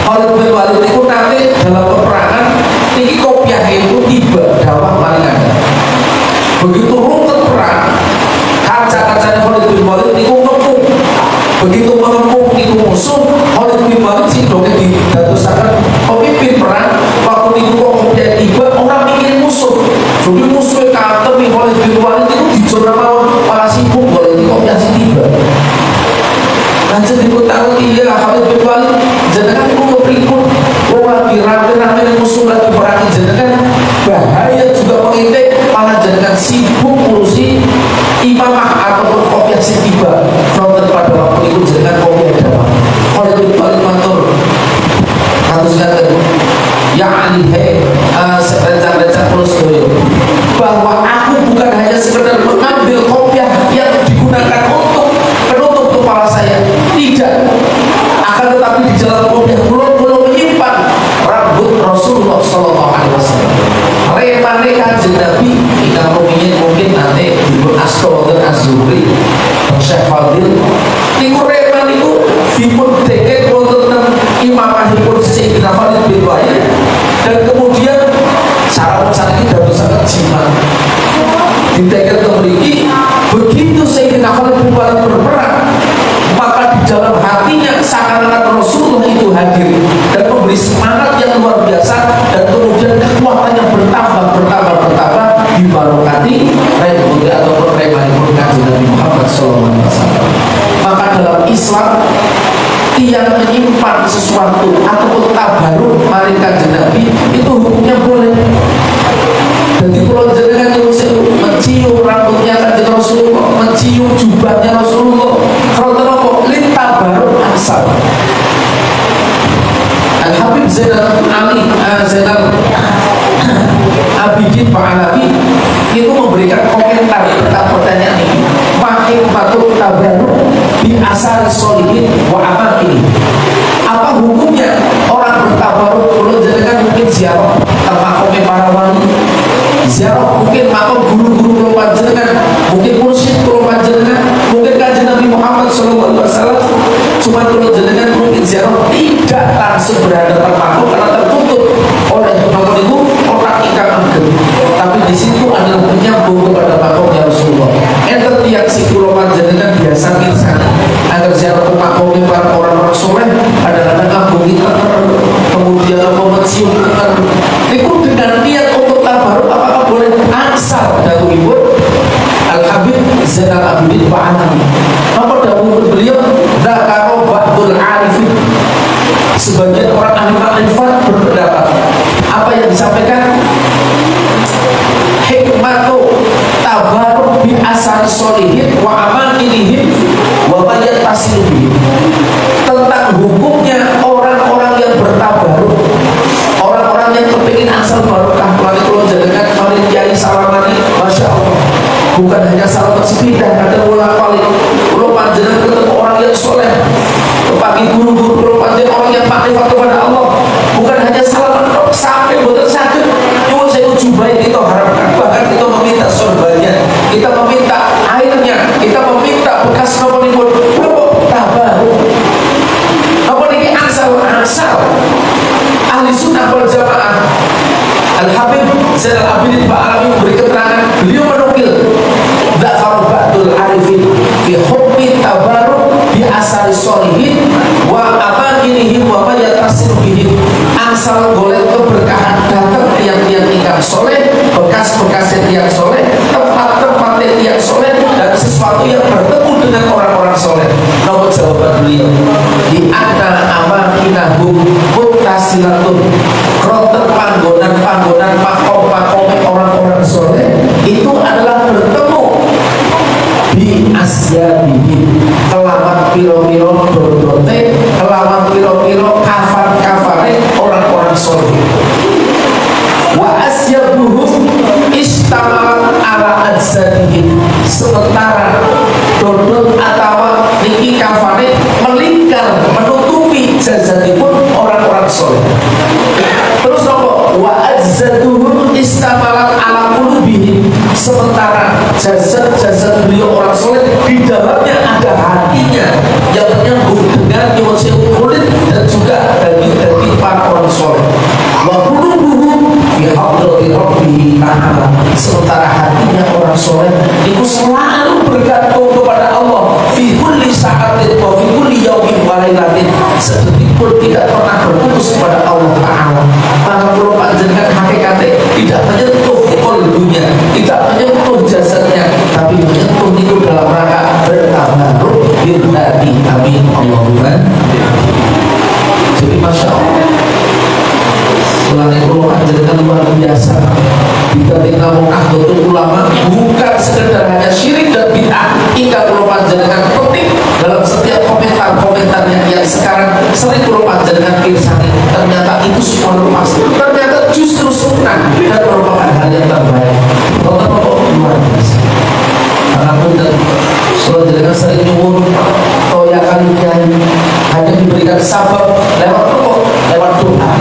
Khalid bin Walid itu nanti dalam peperangan ini kopiah itu tiba dawah maringan. Begitu runtut perang, kaca-kacanya Khalid bin Walid itu ngepung. Begitu mengepung itu musuh, Khalid bin Walid sih dongeng didatusakan pemimpin perang. Waktu itu kok kopiah tiba, orang mikirin musuh. Jadi musuhnya kantem Khalid bin Walid itu dijorang malah sibuk Khalid itu kopiah si tiba. Lanjut diputaruh iya Khalid bin Walid, jangan itu ngeprikun. Lagi rame-rame musuh lagi perangi jenengan bahaya juga mengintai malah jenengan sibuk ngurusi imamah ataupun kopiah si tiba nonton pada waktu itu jenengan kopiah dalam Khalid bin Walid mantur katuskan ya Ali rencang-rencang terus bahwa aku bukan hanya sekedar mengambil kopiah yang digunakan untuk penutup kepala saya, tidak, akan tetapi di jalan kopiah pulau menyimpan rambut Rasulullah SAW. Remane Kanjeng Nabi kita mungkin nanti dibut Asto dan Azuri Syekh Fadil niku reman niku dipun deket wonten imamahipun Sayyidina Khalid bin Walid dan kemudian cara sakit dados sangat jimat ditekan memiliki begitu Sayyidina Khalid bin Walid berperang maka di dalam hatinya seakan-akan Rasulullah itu hadir dan memberi semangat yang luar biasa dan kemudian kekuatannya bertambah dibarokati rembuti ataupun remanipun Kanjeng Nabi Muhammad SAW. Maka dalam Islam yang menyimpan sesuatu ataupun tabaruk maring Kanjeng Nabi itu hukumnya boleh. Jadi kalau jenengan mencium rambutnya Kanjeng Rasulullah, mencium jubahnya Rasulullah, kalau terlalu lintabaruk asal. Al-Habib Zainal Abidin Pak itu memberikan komentar tentang pertanyaan ini. Makin patut tabaruk di asal solihin wa amal ini. Apa hukumnya orang bertabaruk? Kalau jenengan mungkin siapa? Termakomnya para sholihin wa amanihim wa mayyatasiluhim, tentang hukumnya orang-orang yang bertabaruk, orang-orang yang kepingin asal barokah. Mulai kalau jenengan mari kiai salamani, masya Allah, bukan hanya salaman sepindah, kadang ulang kali kalau panjenengan ketemu orang yang soleh, pagi guru-guru, kalau panjenengan orang yang makrifat kepada Allah, bukan hanya salaman sampai boten sakit nyuwun saya ujubai kita harapkan, bahkan kita meminta sorbannya, kita meminta airnya, kita meminta bekas noponipun tabaruk apa niki asal ahli sunnah wal jamaah. Al-Habib Zainal Abidin Ba'alawi memberi keterangan, beliau menukil Dzakar Ba'dul Arifin fi hukmi tabaruk bi asari sholihin wa amanihim wa mayyatasiluhim, asal golek keberkahan datang tiang-tiang ingkang soleh, bekas-bekas tiang soleh, tempat-tempat tiang soleh, dan sesuatu yang bertemu dengan orang-orang soleh. Nomor jawaban beliau, di antara amakinahum muttasilatun, kroten panggonan makom orang-orang soleh itu adalah bertemu di asyabihim, kelawan piro-piro dodote, kelawan piro-piro kafan-kafane orang-orang soleh. Wa asyabuhum istamalat ala adzadihim, sementara dodot atau niki kafane melingkar menutupi jazadipun orang-orang soleh. Terus nopo wa azzaduhum istamalat ala qulubihim, sementara jasad-jasad beliau orang soleh di dalamnya ada hatinya yang menyambung dengan nyuwun kulit dan juga daging-daging para orang soleh. Wa qulubuhum fi hadrati rabbih ta'ala, sementara hatinya orang soleh itu selalu bergantung kepada Allah fi kulli sa'atin wa fi kulli yaumin wa lailatin, sedetik pun tidak pernah berputus kepada Allah Ta'ala. Maka kalau panjenengan hakikatnya tidak menyentuh qalbunya, tidak menyentuh jasadnya, tapi menyentuh itu dalam rangka bertabaruk billahi, amin Allahumma. Jadi masya Allah, mulai kalau panjenengan luar biasa. Ketika Nahdlatul Ulama bukan sekedar hanya syirik dan bid'ah, hingga kalau panjenengan penting dalam setiap komentar-komentarnya yang sekarang sering kalau panjenengan pirsani, ternyata itu semua lepas, ternyata justru sunnah dan merupakan hal yang terbaik. Bapak luar biasa. Karena punten kalau jenengan sering nyuwun toya kalian hanya diberikan sabab lewat apa? Lewat doa,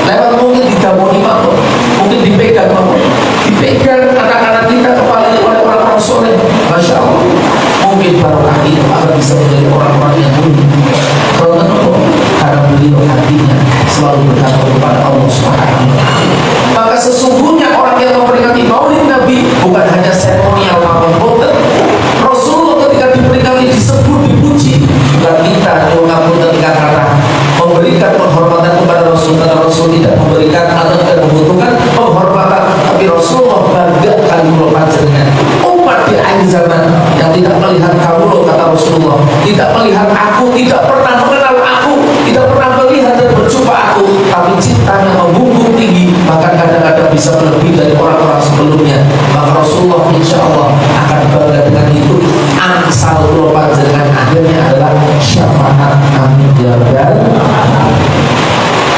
lewat mungkin didamoni makmum, mungkin dipegang makmum, dipegang anak-anak kita kepalanya oleh orang-orang soleh, masya Allah, mungkin barokah itu akan bisa menjadi orang-orang yang mulia. Kalau kenapa? Karena beliau hatinya selalu bergantung kepada Allah Subhanahu wa Ta'ala. Maka sesungguhnya orang yang memperingati Maulid Nabi bukan hanya seremonial namun boten. Rasulullah ketika diperingati disebut dipuji, bukan kita mengaku ketika kata memberikan penghormatan kepada Rasul, karena Rasul tidak memberikan atau tidak membutuhkan penghormatan, tapi Rasulullah bangga kali panjenengan umat di akhir zaman yang tidak melihat kamu, kata Rasulullah, tidak melihat aku, tidak pernah mengenal aku, tidak pernah melihat dan berjumpa aku, tapi cintanya membumbung tinggi, bahkan kadang-kadang bisa lebih dari orang-orang sebelumnya. Maka Rasulullah insya Allah akan bangga dengan itu. Angsal panjenengan akhirnya adalah syafaat kami di rabbal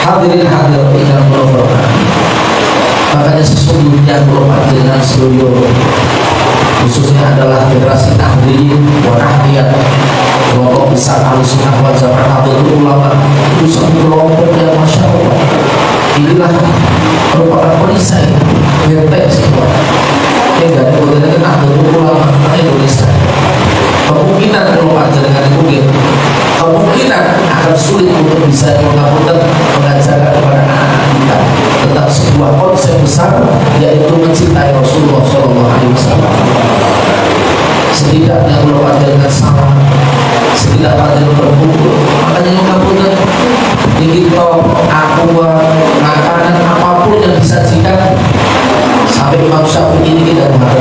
hadirin hadir ingkang kula hormati. Makanya sesungguhnya kula panjenengan seluruh khususnya adalah generasi tahdhir wa tahdiyat kelompok besar Ahlussunnah wal Jamaah Nahdlatul Ulama, itu satu kelompok yang masya Allah inilah merupakan perisai benteng semua yang dari kemudian Nahdlatul Ulama Indonesia. Kemungkinan kalau panjenengan mungkin kemungkinan akan sulit untuk bisa mengajarkan kepada anak-anak kita tentang sebuah konsep besar, yaitu mencintai Rasulullah SAW. Setidaknya kalau panjenengan sama, setidaknya panjenengan berkumpul, makanya ngapunten kita aqua makanan apapun yang disajikan, sampai Imam Syafi'i ini kita dengar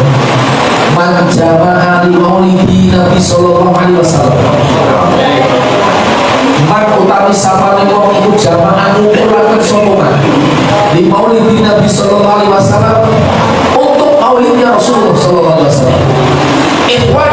man jama'a li maulidi Nabi sallallahu alaihi wasallam, man utawi sapane wong iku jamaah ngumpulaken sapa li maulidi Nabi sallallahu alaihi wasallam, untuk maulidnya Rasulullah sallallahu alaihi wasallam. Ikhwan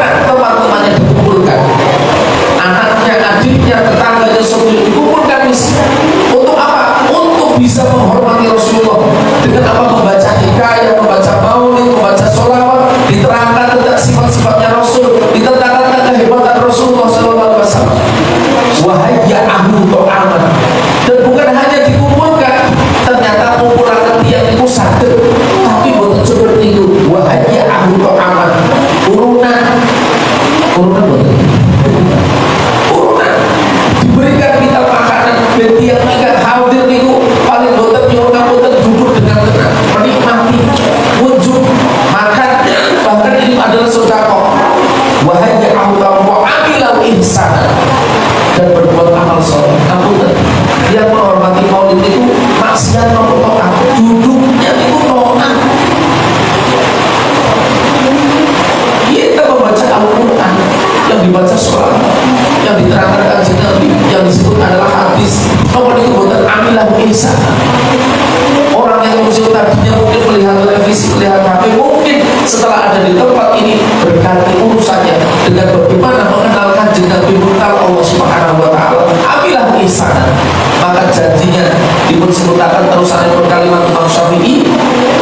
melihat HP, mungkin setelah ada di tempat ini berganti urusannya dengan bagaimana mengenal Kanjeng Nabi Mutal Allah Subhanahu wa taala. Ambillah ihsanan. Maka janjinya disebutkan terusannya kalimat Imam Syafi'i,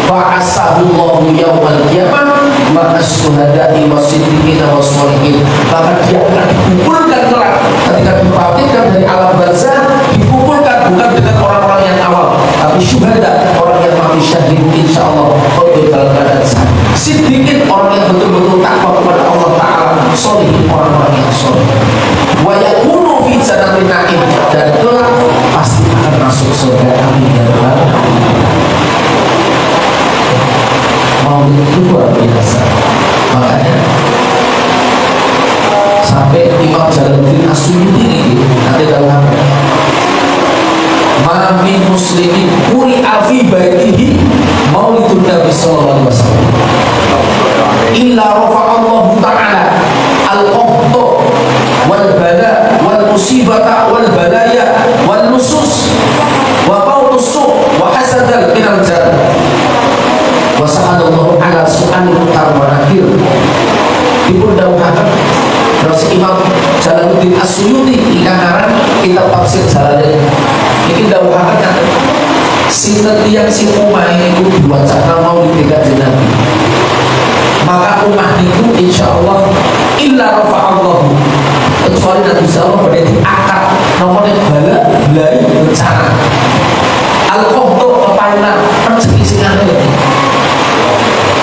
ba'asahullahu yaumal qiyamah ma'as-syuhada'i was-siddiqina was-sholihin. Maka dia akan dikumpulkan kelak ketika dibangkitkan dari alam barzah, dikumpulkan bukan dengan orang-orang yang awal, tapi syuhada, orang yang mati syahid insyaallah dalam keadaan sah. Siddiqin, orang yang betul-betul takwa kepada Allah Ta'ala. Sholihin, orang-orang yang sholih. Wa yakunu fi jannatin na'im, dan kelak pasti akan masuk surga. Amin ya rabbal alamin. Maulid itu luar biasa. Makanya sampai Imam Jalaluddin As-Suyuti ini nanti dalam apa? Ma min muslimin quri'a fi baitihi maulidun Nabi sallallahu alaihi wasallam illa rafa'allahu ta'ala al-qahta wal bala wal musibata wal balaya wal nusus wa qawlus su' wa hasadal minal jar wa sa'adallahu ala su'al mutar wa nakir. Dipun dawuhaken terus Imam Jalaluddin As-Suyuti ingkang kitab tafsir Jalalain iki dawuhaken sinten tiyang sing omah niku diwacana maulid Kanjeng Nabi, maka omah niku insyaallah illa rafa'allahu, kecuali Nabi sallallahu alaihi wasallam diangkat nomornya bala belai bencana al-qahtu kepainan rezeki sing angel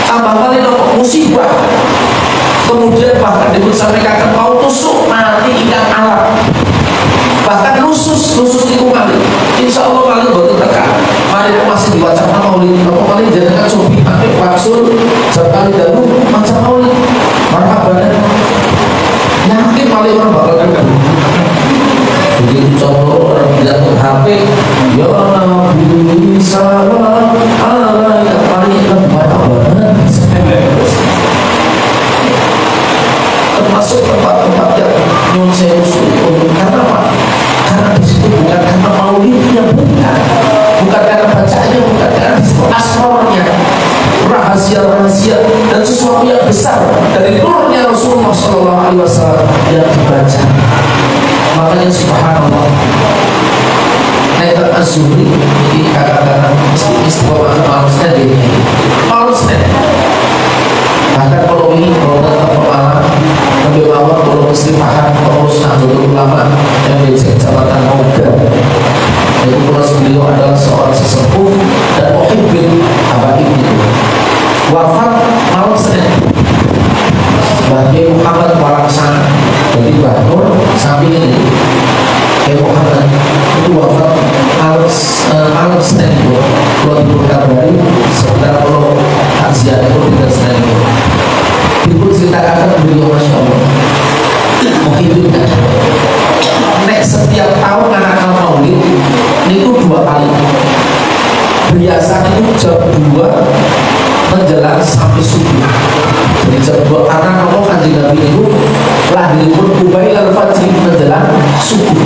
tambah kali nomor musibah, kemudian bahkan disampaikan mau tusuk mati ikan alam, bahkan lusus itu kali insya Allah kali betul tekan mari masih diwacana maulid kali jangan cobi pakai waksul sekali dahulu macam maulid marhaban yakin kali orang bakal tekan begitu contoh orang bilang ke HP ya Nabi salam alaika kali marhaban termasuk tempat-tempat yang nyun sewu karena apa? Karena di situ bukan karena maulidnya, bukan karena bacaannya, bukan karena disebut asrornya, rahasia-rahasia dan sesuatu yang besar dari nurnya Rasulullah SAW yang dibaca. Makanya subhanallah, Naikal Az-Zuhri ini kadang-kadang istiqomah malusnya dia malusnya. Bahkan kalau ini kalau tetap pemahaman lebih bawah kalau mesti paham pengurus Nahdlatul Ulama yang becek jabatan Moga, yaitu terus beliau adalah seorang sesepuh dan muhibbin habaib itu wafat malam Senin. Bagi Muhammad Warangsana, jadi Bahur samping ini Muhammad itu wafat malam Senin itu. Kalau dikabari sebentar kalau takziah itu tidak Senin itu ibu ceritakan beliau Masya Allah menghidupkan nek setiap tahun anak maulid itu 2 kali biasa itu jam 2 menjelang sampai subuh. Jadi jam 2 karena kalau Kanjeng Nabi itu lahiripun Ubailal Fajri menjelang subuh.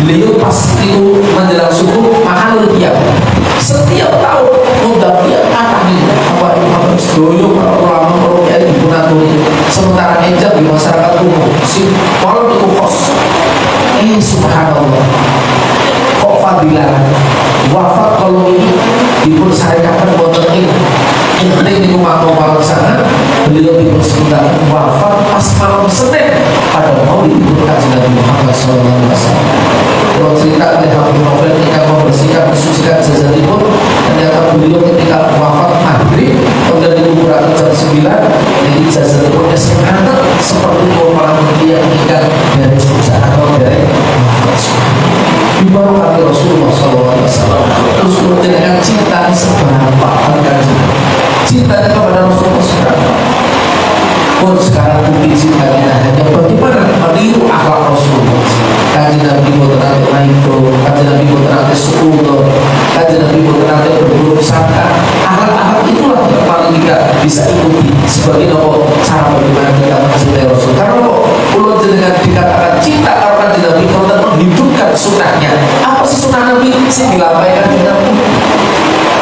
Beliau pas itu menjelang subuh makan tiap setiap tahun undang tiap apa nih apa sedoyo para ulama para kiai dipunaturi sementara ejak di masyarakat umum si malam itu kos subhanallah kok fadilah wafat kalau ini dipun syariatkan buat ini di rumah malam sana beliau dipun sebentar wafat pas malam Senin pada maulid itu Kanjeng Nabi Muhammad SAW. Kalau cerita oleh Habib Novel ketika membersihkan mensucikan jasadikum, ternyata beliau ketika wafat maghrib kemudian dikuburkan jam 9, jadi jasadikumnya semangat seperti orang yang meninggal dari susah atau dari di bawah hati Rasulullah SAW. Terus kemudian dengan cinta seberapa cintanya kepada Rasulullah SAW. Pun sekarang bukti cinta kita hanya bagaimana meniru akhlak Rasulullah. Kanjeng Nabi boten nate maiko, Kanjeng Nabi boten nate suudo, Kanjeng Nabi boten nate berburuk sangka. Akhlak-akhlak itulah yang paling kita bisa ikuti sebagai cara bagaimana kita mencintai Rasul. Karena kok ulun jenengan dikatakan cinta karena Kanjeng Nabi konten menghidupkan sunnahnya. Apa sih sunnah Nabi sih dilambaikan di Nabi?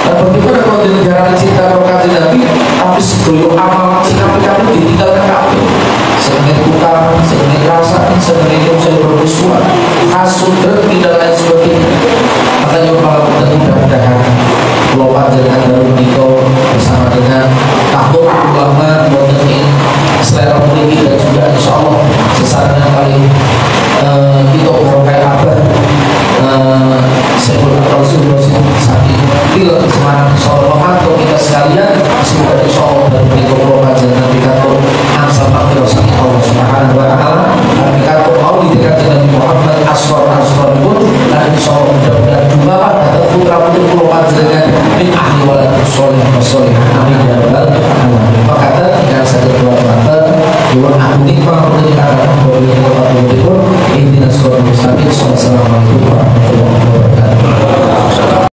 Dan bagaimana kalau di negara cinta karena Kanjeng Nabi amal sing apik-apik ditinggalkan kabeh. Seneng tukang, seneng rasa, seneng saya bermusuhan, hasud, dengki dan lain sebagainya. Makanya malam kita mudah-mudahan kalau panjenengan baru menikah bersama dengan tahun ulama modern selera memiliki dan juga insya Allah sesarnya kali kita orang kayak apa saya boleh Rasulullah sakit tidak semangat insya Allah untuk kita sekalian semoga insya Allah dan menikah kalau panjenengan dikatur ansal makhluk sakit Allah subhanahu wa ta'ala dan dikatur mau didekati Nabi Muhammad aswar pun dan insya Allah mudah-mudahan jumlah atau putra putri kalau panjenengan min ahli walad soleh amin ya rabbal